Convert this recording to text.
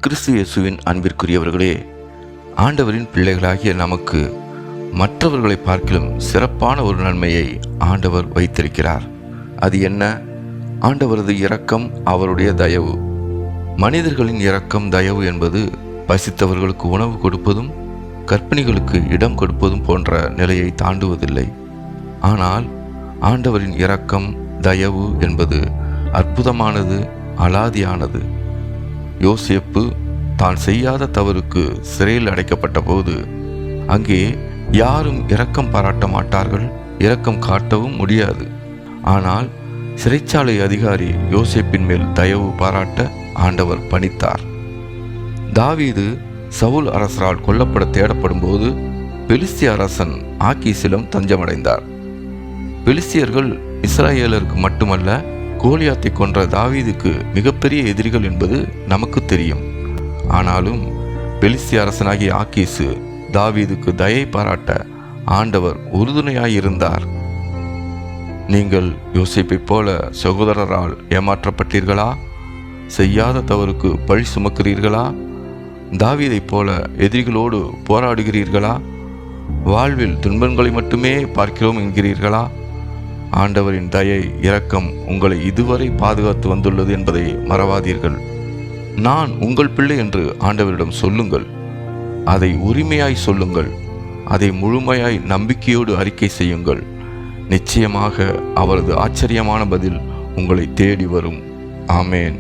கிறிஸ்து இயேசுவின் அன்பிற்குரியவர்களே, ஆண்டவரின் பிள்ளைகளாகிய நமக்கு மற்றவர்களை பார்க்கிலும் சிறப்பான ஒரு நன்மையை ஆண்டவர் வைத்திருக்கிறார். அது என்ன? ஆண்டவரது இரக்கம், அவருடைய தயவு. மனிதர்களின் இரக்கம், தயவு என்பது பசித்தவர்களுக்கு உணவு கொடுப்பதும் கர்ப்பிணிகளுக்கு இடம் கொடுப்பதும் போன்ற நிலையை தாண்டுவதில்லை. ஆனால் ஆண்டவரின் இரக்கம், தயவு என்பது அற்புதமானது, அலாதியானது. யோசேப்பு தான் செய்யாத தவறுக்கு சிறையில் அடைக்கப்பட்ட போது அங்கே யாரும் இரக்கம் பாராட்ட மாட்டார்கள், இரக்கம் காட்டவும் முடியாது. ஆனால் சிறைச்சாலை அதிகாரி யோசேப்பின் மேல் தயவு பாராட்ட ஆண்டவர் பணித்தார். தாவீது சவுல் அரசரால் கொல்லப்பட தேடப்படும் போது பெலிஸ்திய அரசன் ஆக்கீசிலும் தஞ்சமடைந்தார். பெலிஸ்தியர்கள் இஸ்ராயேலருக்கு மட்டுமல்ல, கோலியாத்தை கொன்ற தாவீதுக்கு மிகப்பெரிய எதிரிகள் என்பது நமக்கு தெரியும். ஆனாலும் பெலிஸ்திய அரசனாகிய ஆக்கீசு தாவீதுக்கு தயை பாராட்ட ஆண்டவர் உறுதுணையாயிருந்தார். நீங்கள் யோசேப்பைப் போல சகோதரரால் ஏமாற்றப்பட்டீர்களா? செய்யாத தவறுக்கு பழி சுமக்கிறீர்களா? தாவீதைப் போல எதிரிகளோடு போராடுகிறீர்களா? வாழ்வில் துன்பங்களை மட்டுமே பார்க்கிறோம் என்கிறீர்களா? ஆண்டவரின் தயை, இரக்கம் உங்களை இதுவரை பாதுகாத்து வந்துள்ளது என்பதை மறவாதீர்கள். நான் உங்கள் பிள்ளை என்று ஆண்டவரிடம் சொல்லுங்கள். அதை உரிமையாய் சொல்லுங்கள். அதை முழுமையாய் நம்பிக்கையோடு அறிக்கை செய்யுங்கள். நிச்சயமாக அவரது ஆச்சரியமான பதில் உங்களை தேடி வரும். ஆமேன்.